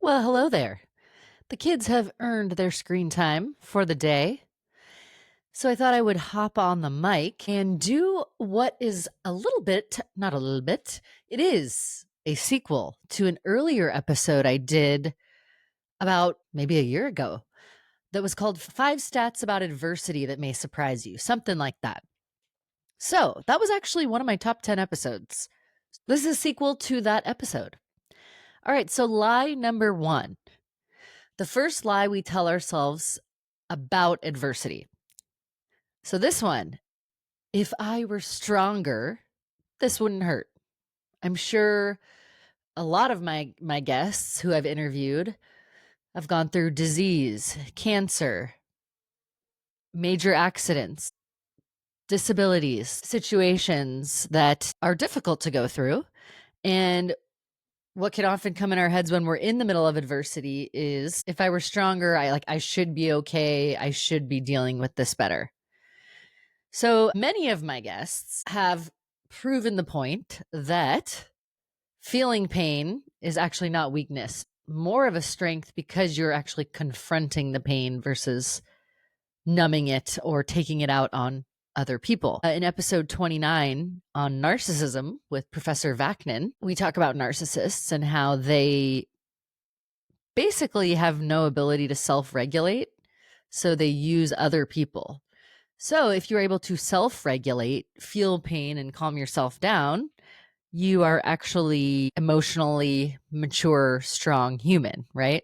Well, hello there. The kids have earned their screen time for the day. So I thought I would hop on the mic and do what is a little bit, not a little bit, it is a sequel to an earlier episode I did about maybe a year ago that was called Five Stats About Adversity That May Surprise You, something like that. So that was actually one of my top 10 episodes. This is a sequel to that episode. All right, so lie number one. The first lie we tell ourselves about adversity. So, this one, if I were stronger, this wouldn't hurt. I'm sure a lot of my guests who I've interviewed have gone through disease, cancer, major accidents, disabilities, situations that are difficult to go through. And what can often come in our heads when we're in the middle of adversity is if I were stronger, I should be okay. I should be dealing with this better. So many of my guests have proven the point that feeling pain is actually not weakness, more of a strength because you're actually confronting the pain versus numbing it or taking it out on other people. In episode 29 on narcissism with Professor Vaknin, we talk about narcissists and how they basically have no ability to self-regulate, so they use other people. So if you're able to self-regulate, feel pain, and calm yourself down, you are actually emotionally mature, strong human, right?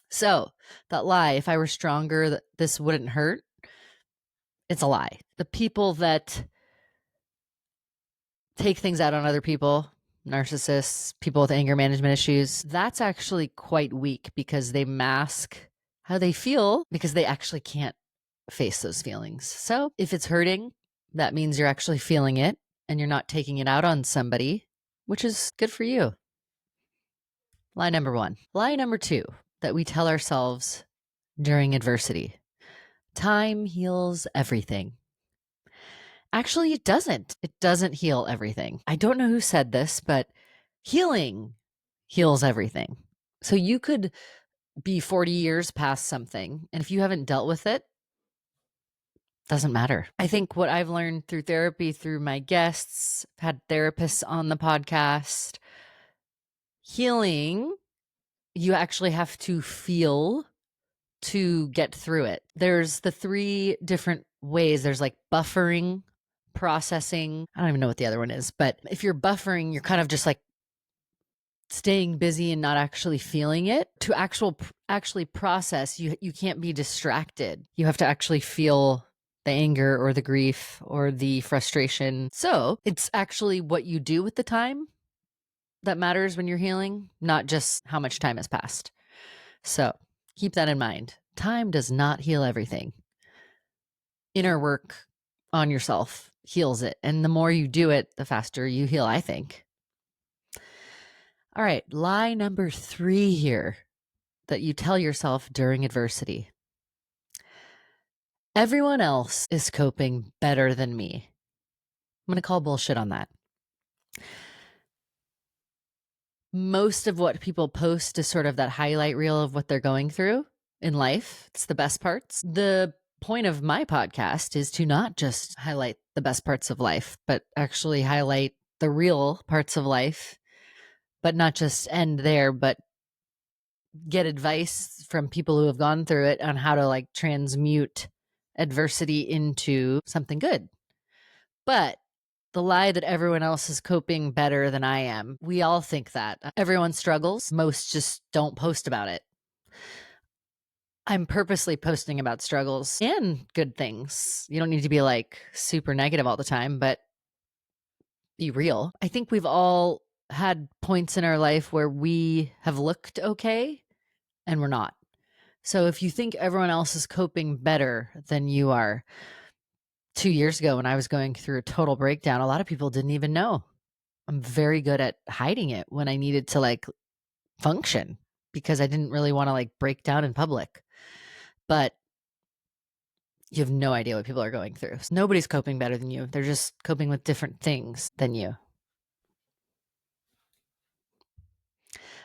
So that lie, if I were stronger, this wouldn't hurt, it's a lie. The people that take things out on other people, narcissists, people with anger management issues, that's actually quite weak because they mask how they feel because they actually can't face those feelings. So if it's hurting, that means you're actually feeling it and you're not taking it out on somebody, which is good for you. Lie number one. Lie number two that we tell ourselves during adversity. Time heals everything. Actually, it doesn't. It doesn't heal everything. I don't know who said this, but healing heals everything. So you could be 40 years past something, and if you haven't dealt with it, doesn't matter. I think what I've learned through therapy, through my guests, I've had therapists on the podcast, healing, you actually have to feel to get through it. There's the three different ways. There's like buffering, processing. I don't even know what the other one is, but if you're buffering, you're kind of just like staying busy and not actually feeling it. To actually process, you can't be distracted. You have to actually feel the anger or the grief or the frustration. So it's actually what you do with the time that matters when you're healing, not just how much time has passed. So keep that in mind. Time does not heal everything. Inner work on yourself heals it. And the more you do it, the faster you heal, I think. All right, lie number 3 here that you tell yourself during adversity. Everyone else is coping better than me. I'm going to call bullshit on that. Most of what people post is sort of that highlight reel of what they're going through in life. It's the best parts. The point of my podcast is to not just highlight the best parts of life, but actually highlight the real parts of life, but not just end there, but get advice from people who have gone through it on how to like transmute adversity into something good. But the lie that everyone else is coping better than I am, we all think that. Everyone struggles. Most just don't post about it. I'm purposely posting about struggles and good things. You don't need to be like super negative all the time, but be real. I think we've all had points in our life where we have looked okay and we're not. So if you think everyone else is coping better than you are, 2 years ago when I was going through a total breakdown, a lot of people didn't even know. I'm very good at hiding it when I needed to like function because I didn't really want to like break down in public. But you have no idea what people are going through. So nobody's coping better than you. They're just coping with different things than you.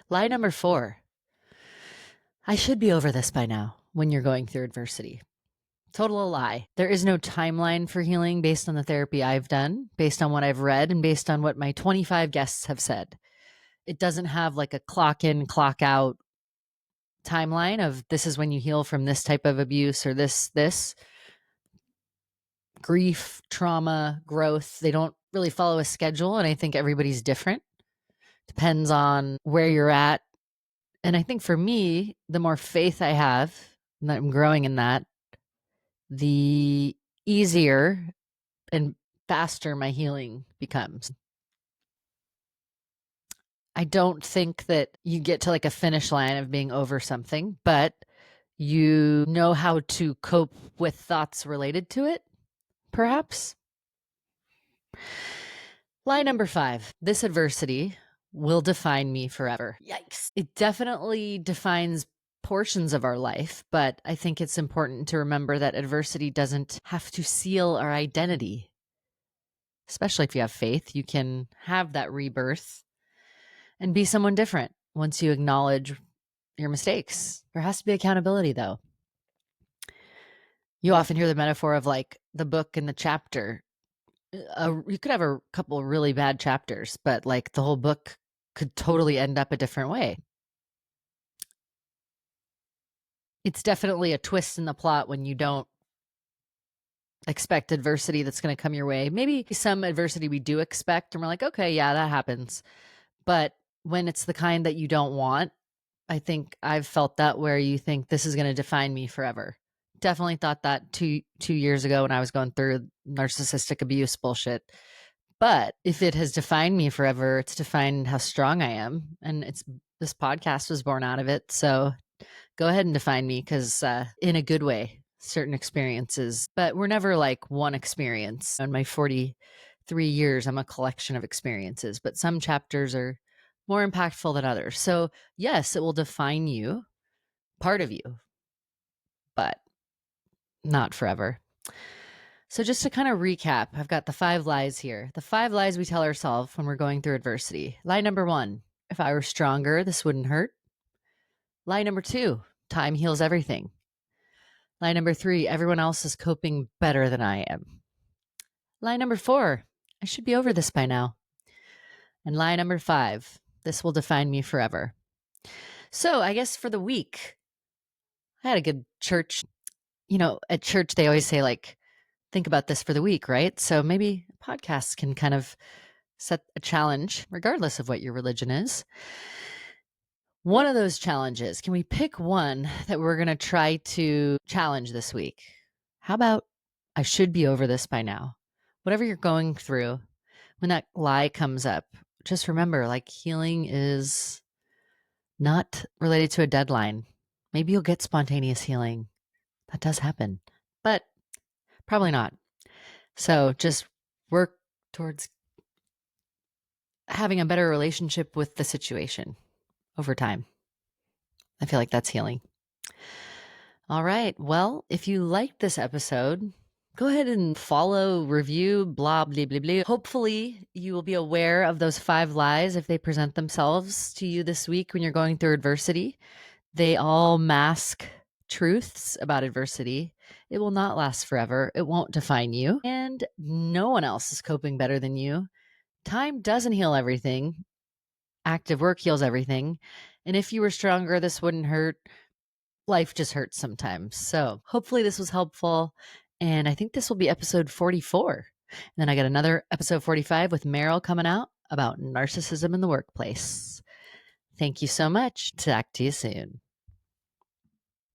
Lie number 4. I should be over this by now when you're going through adversity. Total lie. There is no timeline for healing based on the therapy I've done, based on what I've read, and based on what my 25 guests have said. It doesn't have like a clock in, clock out timeline of this is when you heal from this type of abuse or this grief, trauma, growth. They don't really follow a schedule. And I think everybody's different. Depends on where you're at. And I think for me, the more faith I have, and that I'm growing in that, the easier and faster my healing becomes. I don't think that you get to like a finish line of being over something, but you know how to cope with thoughts related to it, perhaps. Lie number 5, this adversity will define me forever. Yikes. It definitely defines portions of our life, but I think it's important to remember that adversity doesn't have to seal our identity. Especially if you have faith, you can have that rebirth and be someone different once you acknowledge your mistakes. There has to be accountability, though. You often hear the metaphor of like the book and the chapter. You could have a couple of really bad chapters, but like the whole book could totally end up a different way. It's definitely a twist in the plot when you don't expect adversity that's going to come your way. Maybe some adversity we do expect and we're like, okay, yeah, that happens. But when it's the kind that you don't want, I think I've felt that where you think this is going to define me forever. Definitely thought that two years ago when I was going through narcissistic abuse bullshit. But if it has defined me forever, it's defined how strong I am. And this podcast was born out of it. So go ahead and define me because in a good way, certain experiences, but we're never like one experience. In my 43 years, I'm a collection of experiences, but some chapters are more impactful than others. So yes, it will define you, part of you, but not forever. So just to kind of recap, I've got the 5 lies here. The 5 lies we tell ourselves when we're going through adversity. Lie number 1, if I were stronger, this wouldn't hurt. Lie number 2, time heals everything. Lie number 3, everyone else is coping better than I am. Lie number 4, I should be over this by now. And lie number 5, this will define me forever. So I guess for the week, I had a good church. You know, at church, they always say, like, think about this for the week, right? So maybe podcasts can kind of set a challenge, regardless of what your religion is. One of those challenges, can we pick one that we're going to try to challenge this week? How about I should be over this by now? Whatever you're going through, when that lie comes up, just remember, like, healing is not related to a deadline. Maybe you'll get spontaneous healing. That does happen, but probably not. So just work towards having a better relationship with the situation over time. I feel like that's healing. All right. Well, if you liked this episode, go ahead and follow, review, blah, blah, blah, blah. Hopefully, you will be aware of those 5 lies if they present themselves to you this week when you're going through adversity. They all mask truths about adversity. It will not last forever. It won't define you. And no one else is coping better than you. Time doesn't heal everything. Active work heals everything. And if you were stronger, this wouldn't hurt. Life just hurts sometimes. So hopefully this was helpful. And I think this will be episode 44. And then I got another episode 45 with Meryl coming out about narcissism in the workplace. Thank you so much. Talk to you soon.